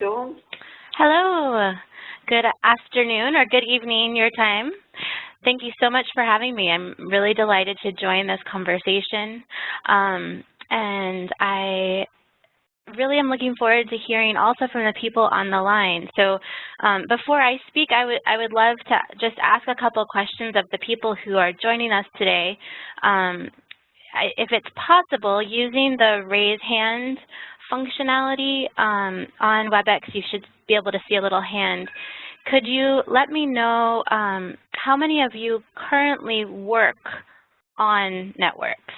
Dawn? Hello. Good afternoon or good evening your time. Thank you so much for having me. I'm really delighted to join this conversation. And I really am looking forward to hearing also from the people on the line. So before I speak, I would love to just ask a couple questions of the people who are joining us today. If it's possible, using the raise hand functionality on WebEx, you should be able to see a little hand. Could you let me know how many of you currently work on networks?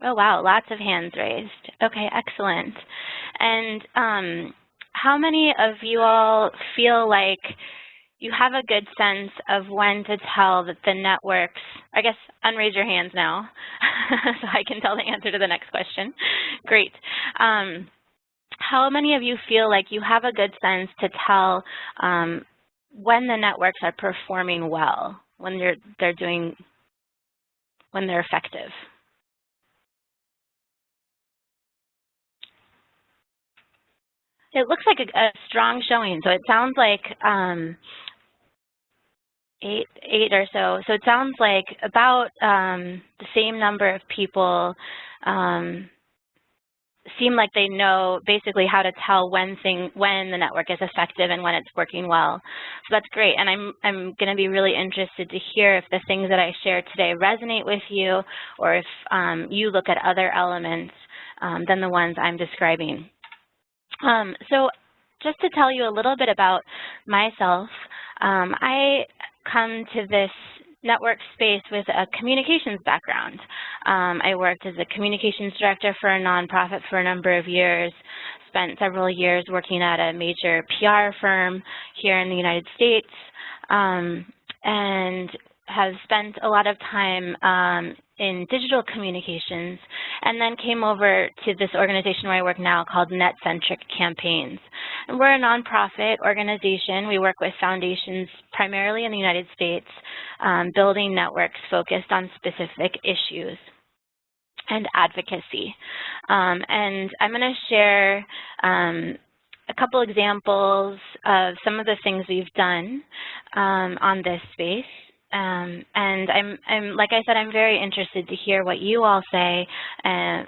Oh, wow, lots of hands raised. Okay, excellent. And how many of you all feel like you have a good sense of when to tell that the networks, I guess unraise your hands now so I can tell the answer to the next question. Great. How many of you feel like you have a good sense to tell when the networks are performing well, when they're effective? It looks like a strong showing, so it sounds like eight or so. So it sounds like about the same number of people seem like they know basically how to tell when the network is effective and when it's working well. So that's great, and I'm going to be really interested to hear if the things that I share today resonate with you, or if you look at other elements than the ones I'm describing. So just to tell you a little bit about myself, I come to this network space with a communications background. I worked as a communications director for a nonprofit for a number of years, spent several years working at a major PR firm here in the United States, and have spent a lot of time in digital communications, and then came over to this organization where I work now called Netcentric campaigns. And we're a nonprofit organization. We work with foundations primarily in the United States, building networks focused on specific issues and advocacy. And I'm going to share a couple examples of some of the things we've done on this space. And I'm like I said, I'm very interested to hear what you all say,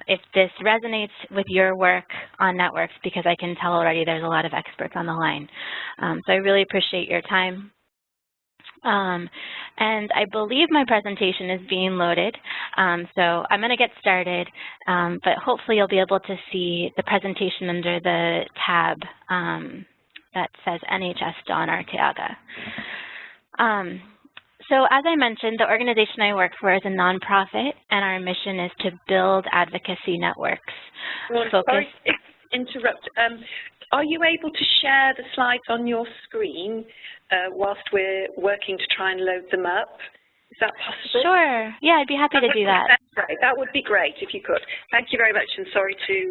if this resonates with your work on networks, because I can tell already there's a lot of experts on the line. So I really appreciate your time. And I believe my presentation is being loaded, so I'm going to get started, but hopefully you'll be able to see the presentation under the tab that says NHS Dawn Arteaga. So as I mentioned, the organization I work for is a nonprofit, and our mission is to build advocacy networks. Sorry to interrupt. Are you able to share the slides on your screen whilst we're working to try and load them up? Is that possible? Sure. Yeah, I'd be happy to do that. That would be great if you could. Thank you very much, and sorry to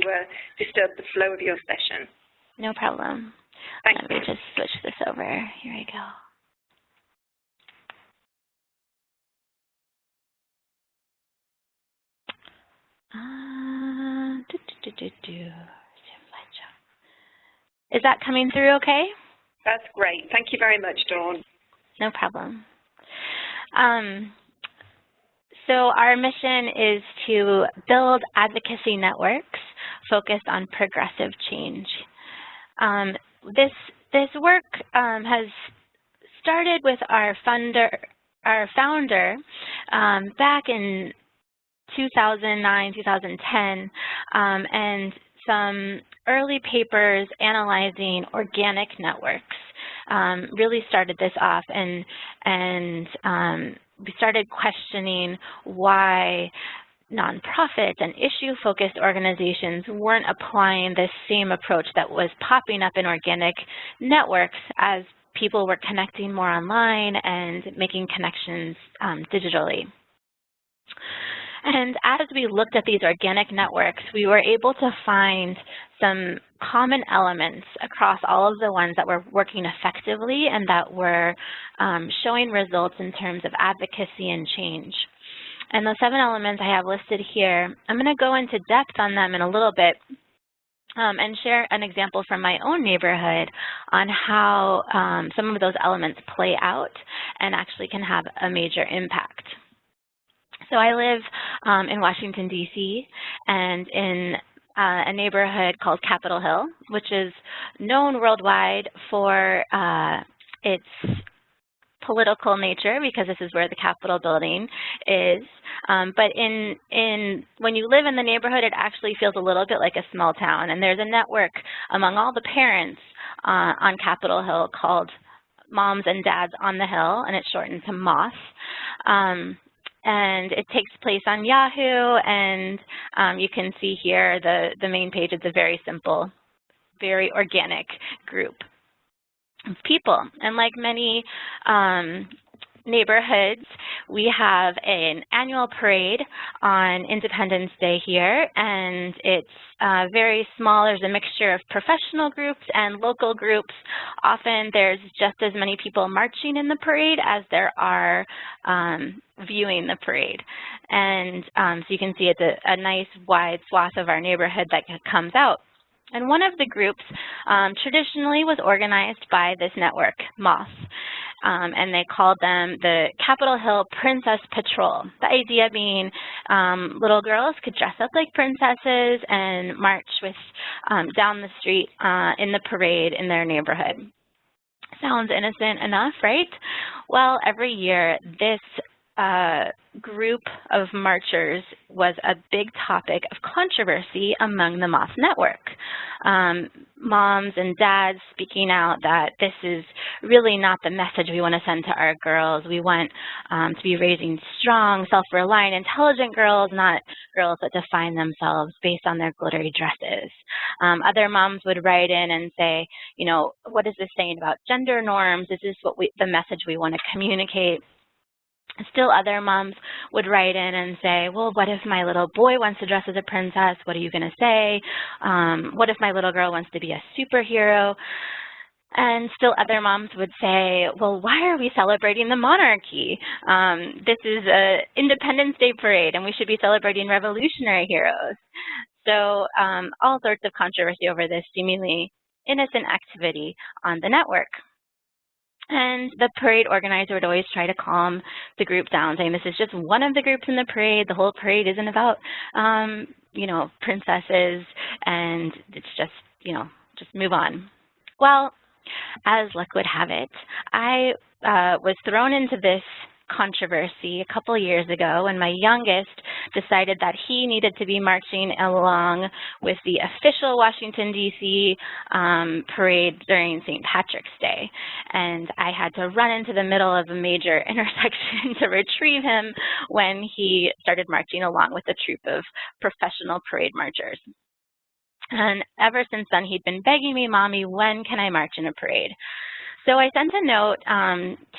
disturb the flow of your session. No problem. Thank Let me just switch this over. Here we go. Is that coming through okay? That's great. Thank you very much, Dawn. No problem. So our mission is to build advocacy networks focused on progressive change. This work has started with our founder back in 2009, 2010, and some early papers analyzing organic networks really started this off, and we started questioning why nonprofits and issue-focused organizations weren't applying this same approach that was popping up in organic networks as people were connecting more online and making connections digitally. And as we looked at these organic networks, we were able to find some common elements across all of the ones that were working effectively and that were showing results in terms of advocacy and change. And the 7 elements I have listed here, I'm going to go into depth on them in a little bit and share an example from my own neighborhood on how some of those elements play out and actually can have a major impact. So I live in Washington, D.C., and in a neighborhood called Capitol Hill, which is known worldwide for its political nature, because this is where the Capitol building is. But when you live in the neighborhood, it actually feels a little bit like a small town. And there's a network among all the parents on Capitol Hill called Moms and Dads on the Hill, and it's shortened to MOS. And it takes place on Yahoo, and you can see here the main page. It's a very simple, very organic group of people. And like many neighborhoods, we have an annual parade on Independence Day here, and it's very small. There's a mixture of professional groups and local groups. Often there's just as many people marching in the parade as there are viewing the parade. And so you can see it's a nice wide swath of our neighborhood that comes out. And one of the groups traditionally was organized by this network, MOS, and they called them the Capitol Hill Princess Patrol. The idea being little girls could dress up like princesses and march with down the street in the parade in their neighborhood. Sounds innocent enough, right? Well, every year this group of marchers was a big topic of controversy among the MOS network. Moms and dads speaking out that this is really not the message we want to send to our girls. We want to be raising strong, self-reliant, intelligent girls, not girls that define themselves based on their glittery dresses. Other moms would write in and say, you know, what is this saying about gender norms? Is this the message we want to communicate? Still other moms would write in and say, well, what if my little boy wants to dress as a princess? What are you going to say? What if my little girl wants to be a superhero? And still other moms would say, well, why are we celebrating the monarchy? This is an Independence Day parade, and we should be celebrating revolutionary heroes. So all sorts of controversy over this seemingly innocent activity on the network. And the parade organizer would always try to calm the group down, saying this is just one of the groups in the parade. The whole parade isn't about, you know, princesses, and it's just, you know, just move on. Well, as luck would have it, I was thrown into this controversy a couple years ago when my youngest decided that he needed to be marching along with the official Washington, D.C. parade during St. Patrick's Day. And I had to run into the middle of a major intersection to retrieve him when he started marching along with a troop of professional parade marchers. And ever since then, he'd been begging me, Mommy, when can I march in a parade? So I sent a note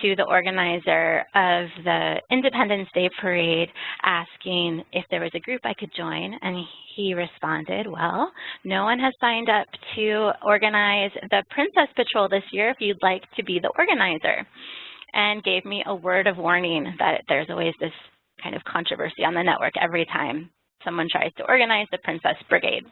to the organizer of the Independence Day Parade asking if there was a group I could join, and he responded, well, no one has signed up to organize the Princess Patrol this year if you'd like to be the organizer, and gave me a word of warning that there's always this kind of controversy on the network every time someone tries to organize the Princess Brigade.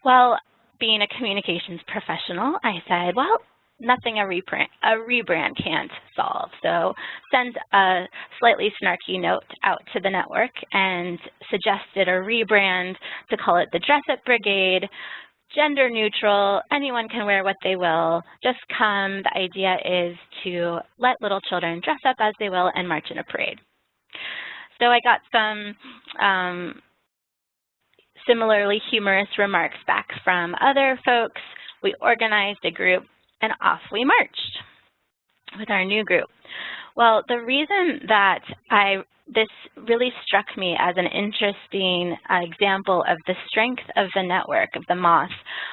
Well, being a communications professional, I said, well, nothing a rebrand can't solve. So sent a slightly snarky note out to the network and suggested a rebrand to call it the Dress Up Brigade, gender neutral, anyone can wear what they will, just come. The idea is to let little children dress up as they will and march in a parade. So I got some similarly humorous remarks back from other folks. We organized a group and off we marched with our new group. Well, the reason that this really struck me as an interesting example of the strength of the network, of the MOS,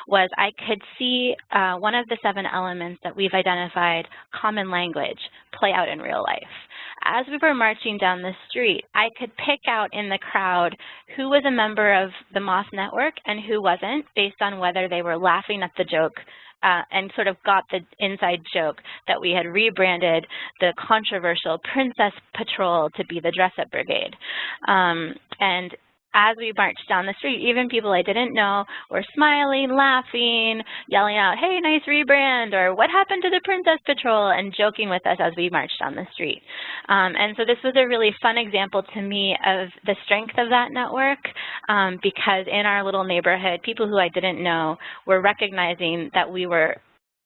was I could see one of the 7 elements that we've identified, common language, play out in real life. As we were marching down the street, I could pick out in the crowd who was a member of the MOS network and who wasn't, based on whether they were laughing at the joke and sort of got the inside joke that we had rebranded the controversial Princess Patrol to be the Dress Up Brigade. And as we marched down the street, even people I didn't know were smiling, laughing, yelling out, "Hey, nice rebrand," or "What happened to the Princess Patrol?" and joking with us as we marched down the street. And so this was a really fun example to me of the strength of that network, because in our little neighborhood, people who I didn't know were recognizing that we were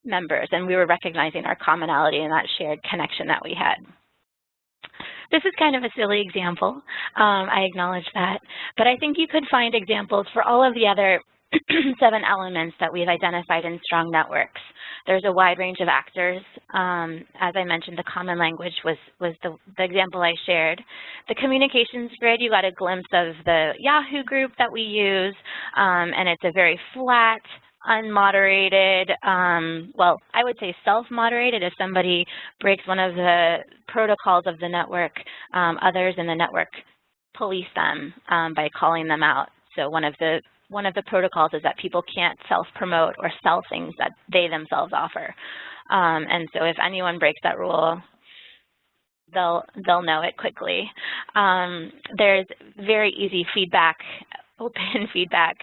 members, and we were recognizing our commonality and that shared connection that we had. This is kind of a silly example, I acknowledge that, but I think you could find examples for all of the other 7 elements that we've identified in strong networks. There's a wide range of actors. As I mentioned, the common language was the example I shared. The communications grid, you got a glimpse of the Yahoo group that we use, and it's a very flat, unmoderated, well, I would say self-moderated. If somebody breaks one of the protocols of the network, others in the network police them by calling them out. So one of the protocols is that people can't self-promote or sell things that they themselves offer. And so if anyone breaks that rule, they'll know it quickly. There's very easy feedback, open feedback.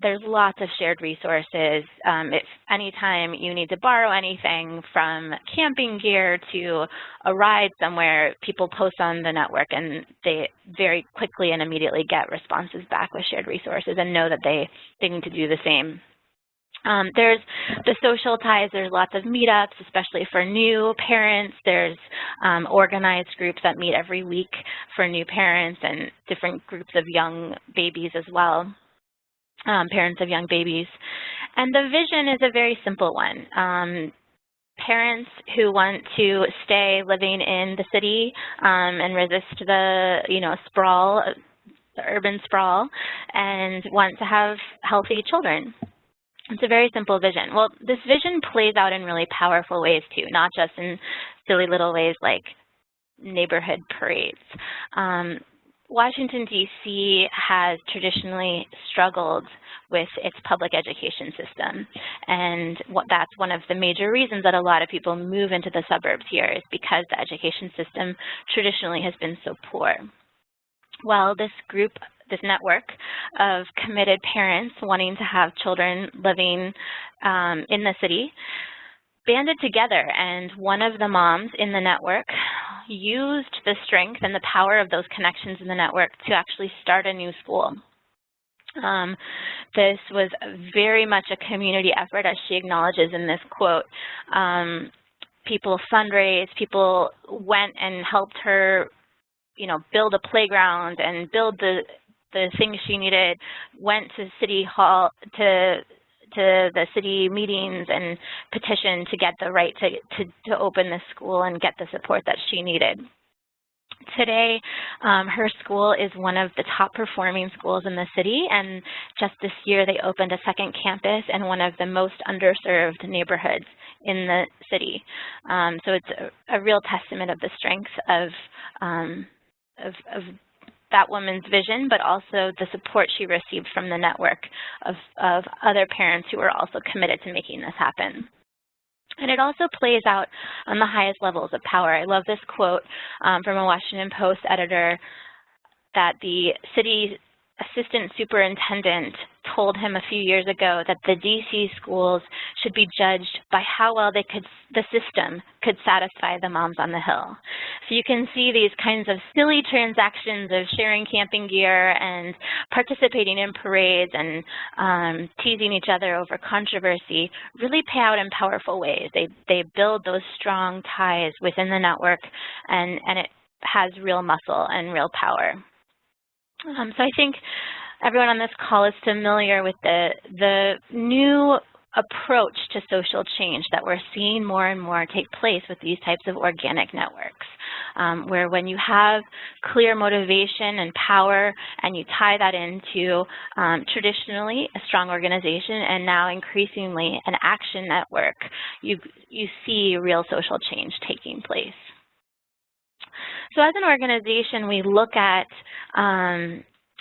There's lots of shared resources. If anytime you need to borrow anything from camping gear to a ride somewhere, people post on the network and they very quickly and immediately get responses back with shared resources and know that they need to do the same. There's the social ties. There's lots of meetups, especially for new parents. There's organized groups that meet every week for new parents and different groups of young babies as well, parents of young babies. And the vision is a very simple one. Parents who want to stay living in the city and resist the, sprawl, the urban sprawl, and want to have healthy children. It's a very simple vision. Well, this vision plays out in really powerful ways too, not just in silly little ways like neighborhood parades. Washington, D.C. has traditionally struggled with its public education system, and that's one of the major reasons that a lot of people move into the suburbs here is because the education system traditionally has been so poor. Well, this network of committed parents wanting to have children living in the city banded together, and one of the moms in the network used the strength and the power of those connections in the network to actually start a new school. This was very much a community effort, as she acknowledges in this quote. People fundraised, people went and helped her build a playground and build the things she needed, went to City Hall, to the city meetings and petitioned to get the right to open this school and get the support that she needed. Today, her school is one of the top performing schools in the city, and just this year they opened a second campus in one of the most underserved neighborhoods in the city. So it's a real testament of the strength of that woman's vision, but also the support she received from the network of other parents who were also committed to making this happen. And it also plays out on the highest levels of power. I love this quote from a Washington Post editor that the city assistant superintendent told him a few years ago that the DC schools should be judged by how well the system could satisfy the moms on the Hill. So you can see these kinds of silly transactions of sharing camping gear and participating in parades and teasing each other over controversy really pay out in powerful ways. They build those strong ties within the network, and it has real muscle and real power. So I think everyone on this call is familiar with the new approach to social change that we're seeing more and more take place with these types of organic networks, where when you have clear motivation and power and you tie that into traditionally a strong organization and now increasingly an action network, you see real social change taking place. So as an organization, we look at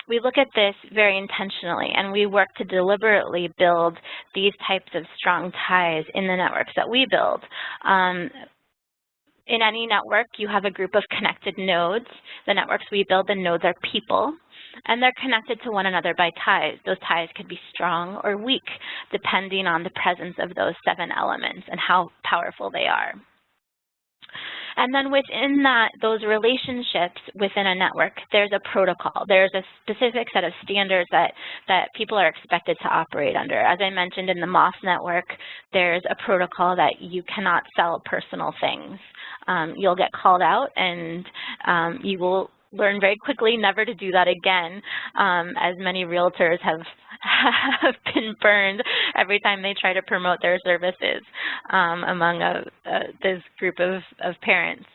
we look at this very intentionally, and we work to deliberately build these types of strong ties in the networks that we build. In any network, you have a group of connected nodes. The networks we build, the nodes are people, and they're connected to one another by ties. Those ties could be strong or weak, depending on the presence of those 7 elements and how powerful they are. And then within those relationships within a network, there's a protocol. There's a specific set of standards that people are expected to operate under. As I mentioned in the MOS network, there's a protocol that you cannot sell personal things. You'll get called out, and you will learn very quickly never to do that again, as many realtors have been burned every time they try to promote their services among this group of parents.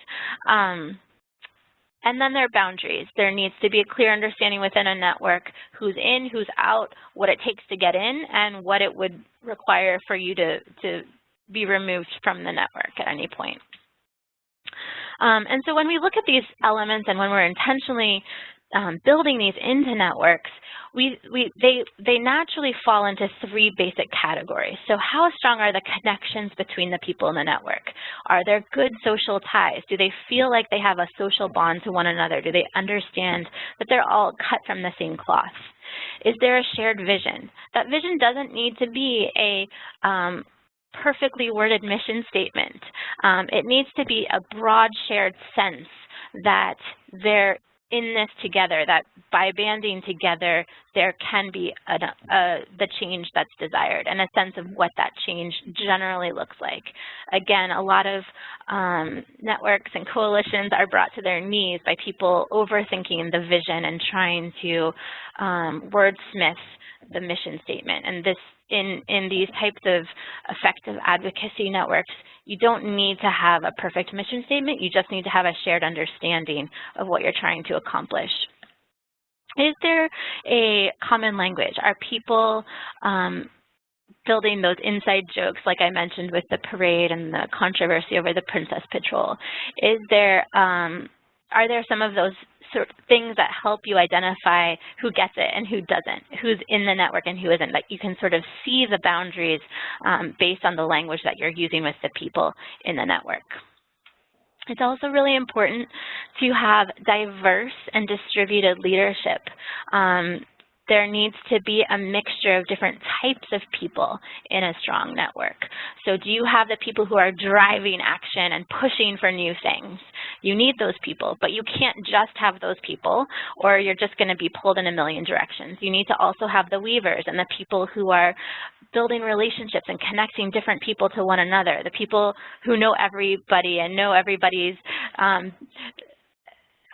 And then there are boundaries. There needs to be a clear understanding within a network who's in, who's out, what it takes to get in, and what it would require for you to be removed from the network at any point. And so when we look at these elements and when we're intentionally building these into networks, they naturally fall into 3 basic categories. So how strong are the connections between the people in the network? Are there good social ties? Do they feel like they have a social bond to one another? Do they understand that they're all cut from the same cloth? Is there a shared vision? That vision doesn't need to be a perfectly worded mission statement. It needs to be a broad shared sense that they're in this together, that by banding together, there can be the change that's desired and a sense of what that change generally looks like. Again, a lot of networks and coalitions are brought to their knees by people overthinking the vision and trying to wordsmith the mission statement. And this, in these types of effective advocacy networks, you don't need to have a perfect mission statement. You just need to have a shared understanding of what you're trying to accomplish. Is there a common language? Are people building those inside jokes, like I mentioned with the parade and the controversy over the Princess Patrol? Is there, are there some of those sort of things that help you identify who gets it and who doesn't, who's in the network and who isn't, that you can sort of see the boundaries based on the language that you're using with the people in the network? It's also really important to have diverse and distributed leadership. There needs to be a mixture of different types of people in a strong network. So do you have the people who are driving action and pushing for new things? You need those people, but you can't just have those people, or you're just going to be pulled in a million directions. You need to also have the weavers and the people who are building relationships and connecting different people to one another, the people who know everybody and know everybody's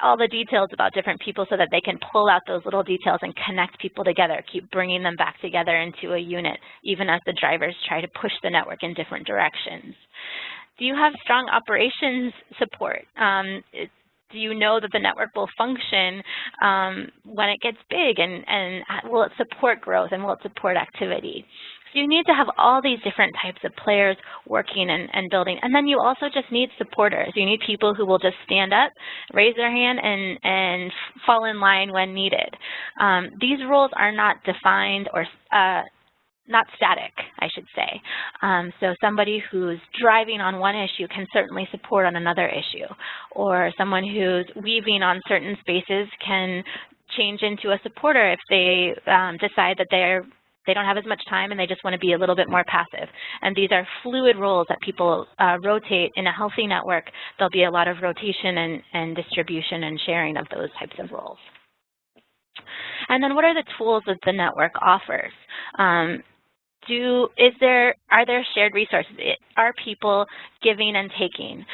all the details about different people so that they can pull out those little details and connect people together, keep bringing them back together into a unit, even as the drivers try to push the network in different directions. Do you have strong operations support? Do you know that the network will function when it gets big, and will it support growth and will it support activity? So you need to have all these different types of players working and building. And then you also just need supporters. You need people who will just stand up, raise their hand, and fall in line when needed. These roles are not defined or not static, I should say. So somebody who's driving on one issue can certainly support on another issue. Or someone who's weaving on certain spaces can change into a supporter if they decide that they don't have as much time and they just want to be a little bit more passive. And these are fluid roles that people rotate. In a healthy network, there'll be a lot of rotation and distribution and sharing of those types of roles. And then what are the tools that the network offers? Are there shared resources? Are people giving and taking?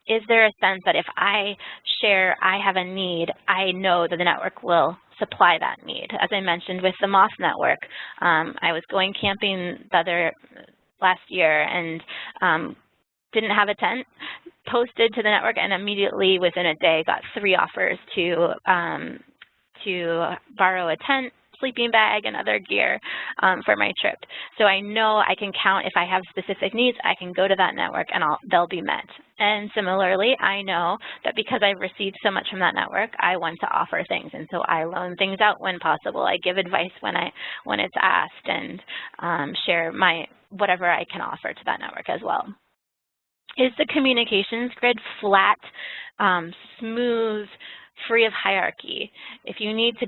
Is there a sense that if I share, I have a need, I know that the network will supply that need? As I mentioned with the MOS network, I was going camping last year and didn't have a tent, posted to the network, and immediately within a day got 3 offers to borrow a tent sleeping bag and other gear for my trip. So I know I can count if I have specific needs, I can go to that network and they'll be met. And similarly, I know that because I've received so much from that network, I want to offer things. And so I loan things out when possible. I give advice when it's asked, and share whatever I can offer to that network as well. Is the communications grid flat, smooth, free of hierarchy? If you need to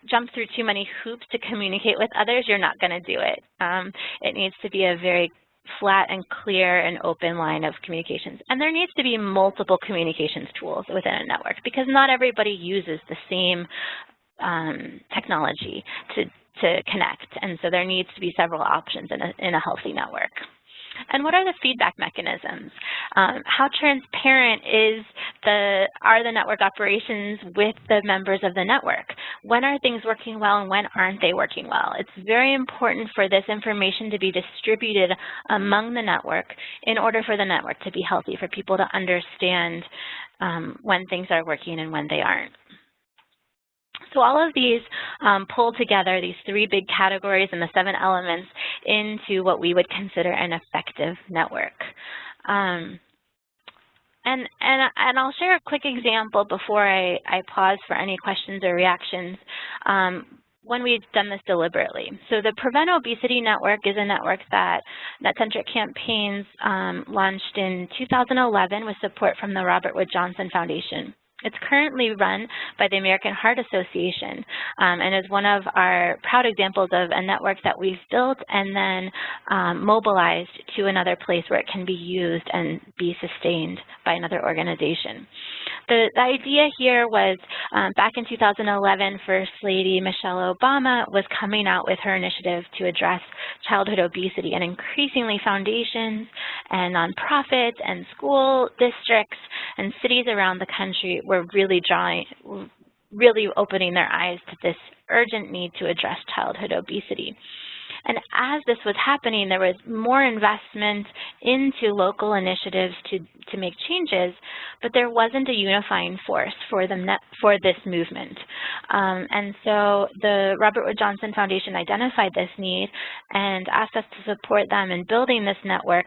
jump through too many hoops to communicate with others, you're not going to do it. It needs to be a very flat and clear and open line of communications. And there needs to be multiple communications tools within a network, because not everybody uses the same technology to connect. And so there needs to be several options in a healthy network. And what are the feedback mechanisms? How transparent are the network operations with the members of the network? When are things working well and when aren't they working well? It's very important for this information to be distributed among the network in order for the network to be healthy, for people to understand when things are working and when they aren't. So all of these pull together, these three big categories and the 7 elements, into what we would consider an effective network. And I'll share a quick example before I pause for any questions or reactions when we've done this deliberately. So the Prevent Obesity Network is a network that Netcentric Campaigns launched in 2011 with support from the Robert Wood Johnson Foundation. It's currently run by the American Heart Association and is one of our proud examples of a network that we've built and then mobilized to another place where it can be used and be sustained by another organization. The idea here was back in 2011, First Lady Michelle Obama was coming out with her initiative to address childhood obesity, and increasingly foundations and nonprofits and school districts and cities around the country were really opening their eyes to this urgent need to address childhood obesity. And as this was happening, there was more investment into local initiatives to make changes, but there wasn't a unifying force for this movement. And so the Robert Wood Johnson Foundation identified this need and asked us to support them in building this network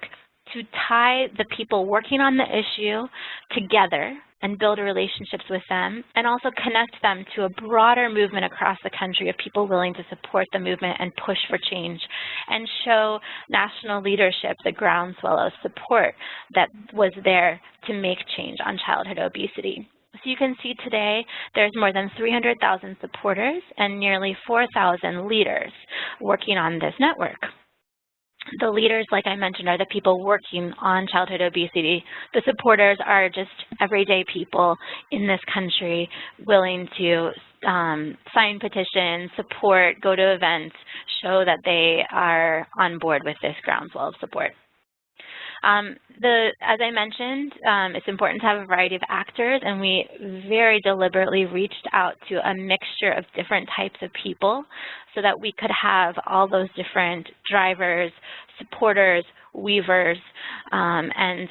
to tie the people working on the issue together and build relationships with them, and also connect them to a broader movement across the country of people willing to support the movement and push for change, and show national leadership the groundswell of support that was there to make change on childhood obesity. So you can see today there's more than 300,000 supporters and nearly 4,000 leaders working on this network. The leaders, like I mentioned, are the people working on childhood obesity. The supporters are just everyday people in this country willing to sign petitions, support, go to events, show that they are on board with this groundswell of support. As I mentioned, it's important to have a variety of actors, and we very deliberately reached out to a mixture of different types of people so that we could have all those different drivers, supporters, weavers, and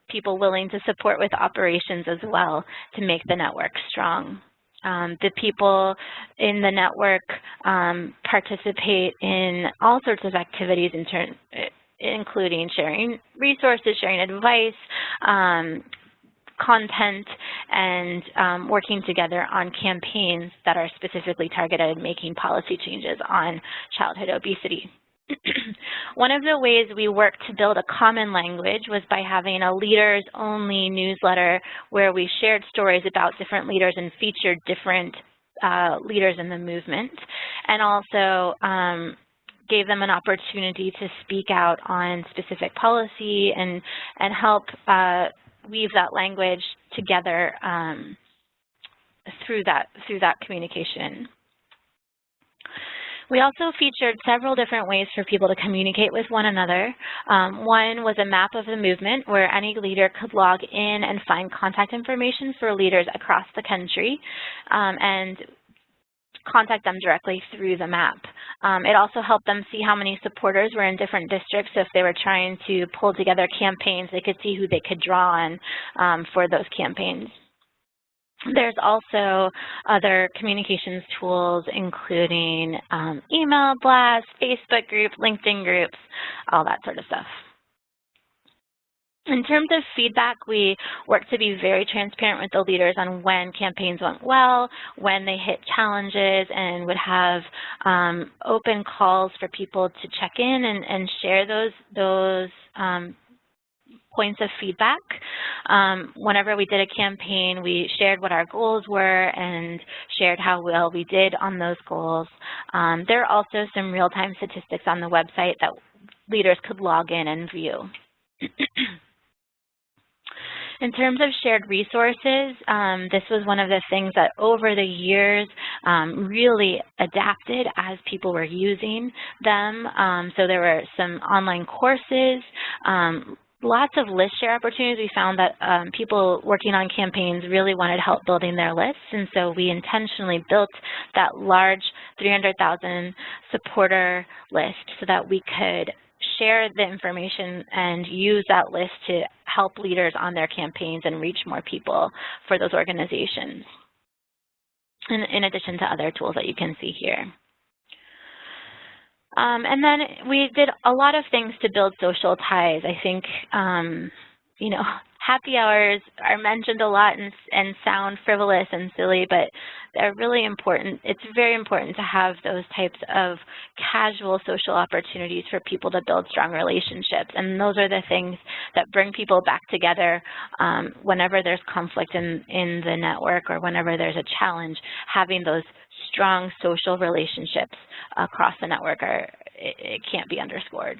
people willing to support with operations as well to make the network strong. The people in the network participate in all sorts of activities including sharing resources, sharing advice, content, and working together on campaigns that are specifically targeted at making policy changes on childhood obesity. One of the ways we worked to build a common language was by having a leaders-only newsletter where we shared stories about different leaders and featured different leaders in the movement, and also gave them an opportunity to speak out on specific policy and help weave that language together through that communication. We also featured several different ways for people to communicate with one another. One was a map of the movement where any leader could log in and find contact information for leaders across the country and contact them directly through the map. It also helped them see how many supporters were in different districts. So if they were trying to pull together campaigns, they could see who they could draw on for those campaigns. There's also other communications tools, including email blasts, Facebook groups, LinkedIn groups, all that sort of stuff. In terms of feedback, we work to be very transparent with the leaders on when campaigns went well, when they hit challenges, and would have open calls for people to check in and share those points of feedback. Whenever we did a campaign, we shared what our goals were and shared how well we did on those goals. There are also some real-time statistics on the website that leaders could log in and view. In terms of shared resources, this was one of the things that over the years really adapted as people were using them. So there were some online courses, lots of list share opportunities. We found that people working on campaigns really wanted help building their lists, and so we intentionally built that large 300,000 supporter list so that we could share the information and use that list to help leaders on their campaigns and reach more people for those organizations, in addition to other tools that you can see here. And then we did a lot of things to build social ties. I think, you know, happy hours are mentioned a lot and sound frivolous and silly, but they're really important. It's very important to have those types of casual social opportunities for people to build strong relationships. And those are the things that bring people back together whenever there's conflict in the network or whenever there's a challenge. Having those strong social relationships across the network it can't be underscored.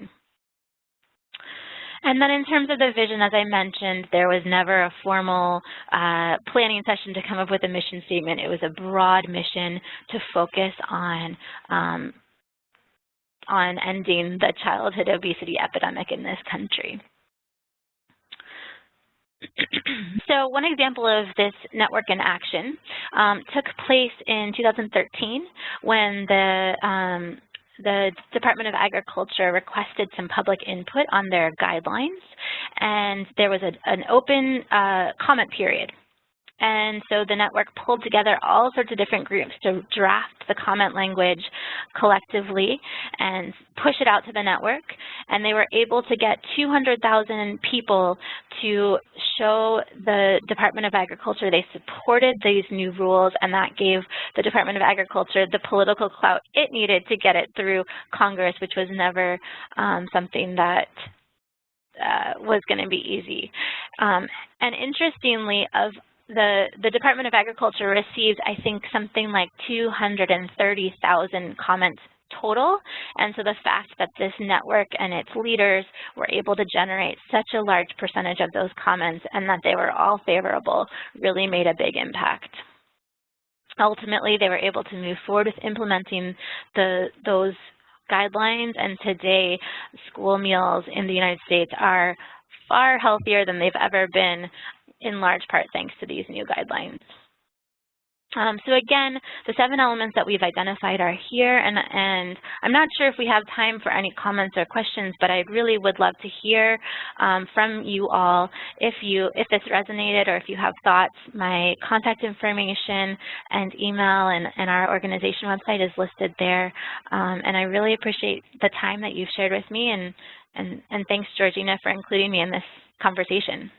And then in terms of the vision, as I mentioned, there was never a formal planning session to come up with a mission statement. It was a broad mission to focus on ending the childhood obesity epidemic in this country. So one example of this network in action took place in 2013 when the Department of Agriculture requested some public input on their guidelines, and there was an open comment period. And so the network pulled together all sorts of different groups to draft the comment language collectively and push it out to the network. And they were able to get 200,000 people to show the Department of Agriculture they supported these new rules, and that gave the Department of Agriculture the political clout it needed to get it through Congress, which was never something that was going to be easy. And interestingly, the Department of Agriculture received, I think, something like 230,000 comments total. And so the fact that this network and its leaders were able to generate such a large percentage of those comments and that they were all favorable really made a big impact. Ultimately, they were able to move forward with implementing those guidelines, and today school meals in the United States are far healthier than they've ever been, in large part thanks to these new guidelines. So again, the 7 elements that we've identified are here, and I'm not sure if we have time for any comments or questions, but I really would love to hear from you all if this resonated or if you have thoughts. My contact information and email and our organization website is listed there, and I really appreciate the time that you've shared with me, and thanks, Georgina, for including me in this conversation.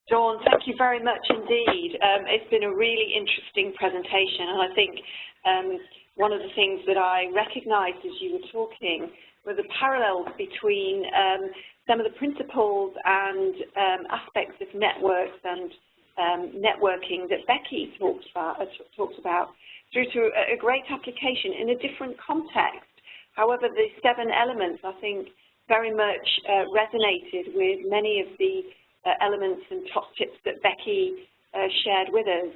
Dawn, thank you very much indeed. It's been a really interesting presentation, and I think one of the things that I recognized as you were talking were the parallels between some of the principles and aspects of networks and networking that Becky talked about through to a great application in a different context. However, the 7 elements, I think, very much resonated with many of the elements and top tips that Becky shared with us.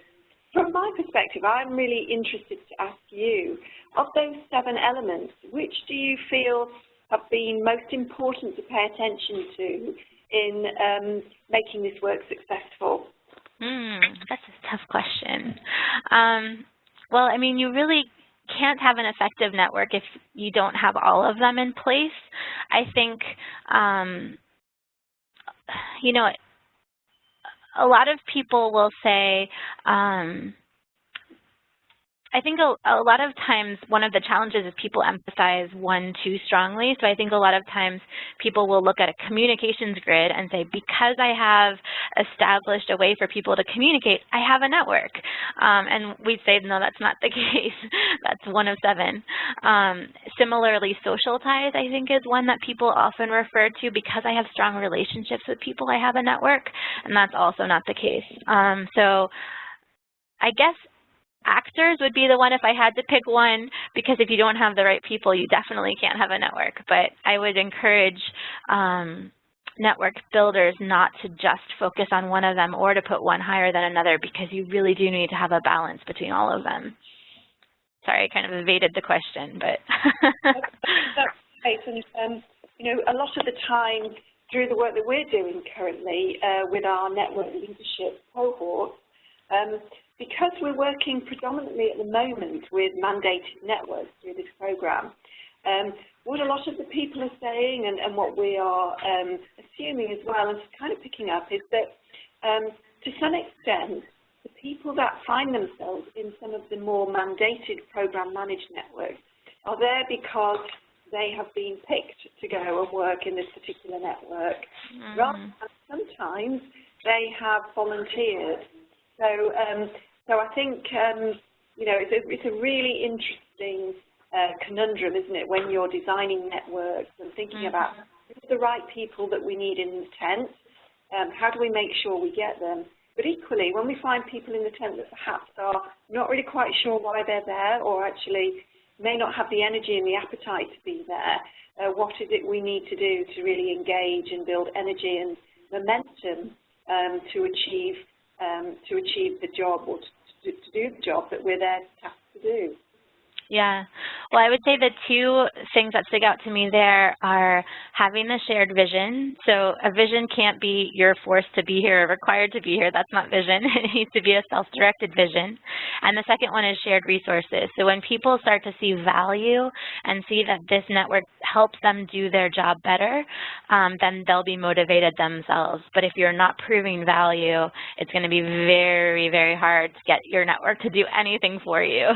From my perspective, I'm really interested to ask you, of those 7 elements, which do you feel have been most important to pay attention to in making this work successful? That's a tough question. Well, I mean, you really can't have an effective network if you don't have all of them in place. I think, you know, a lot of people will say, I think a lot of times one of the challenges is people emphasize one too strongly. So I think a lot of times people will look at a communications grid and say, because I have established a way for people to communicate, I have a network. And we'd say, no, that's not the case. That's one of 7. Similarly, social ties, I think, is one that people often refer to. Because I have strong relationships with people, I have a network. And that's also not the case. So I guess actors would be the one if I had to pick one, because if you don't have the right people, you definitely can't have a network. But I would encourage network builders not to just focus on one of them or to put one higher than another, because you really do need to have a balance between all of them. Sorry, I kind of evaded the question, but. That's right. And, you know, a lot of the time through the work that we're doing currently with our network leadership cohort, because we're working predominantly at the moment with mandated networks through this program, what a lot of the people are saying and what we are assuming as well and kind of picking up is that to some extent, the people that find themselves in some of the more mandated program managed networks are there because they have been picked to go and work in this particular network. Rather than sometimes they have volunteered. So I think, you know, it's a really interesting conundrum, isn't it, when you're designing networks and thinking about who are the right people that we need in the tent, how do we make sure we get them? But equally, when we find people in the tent that perhaps are not really quite sure why they're there or actually may not have the energy and the appetite to be there, what is it we need to do to really engage and build energy and momentum to achieve the job or to do the job that we're there tasked to do. Yeah. Well, I would say the 2 things that stick out to me there are having the shared vision. So a vision can't be you're forced to be here or required to be here. That's not vision. It needs to be a self-directed vision. And the second one is shared resources. So when people start to see value and see that this network helps them do their job better, then they'll be motivated themselves. But if you're not proving value, it's going to be very, very hard to get your network to do anything for you.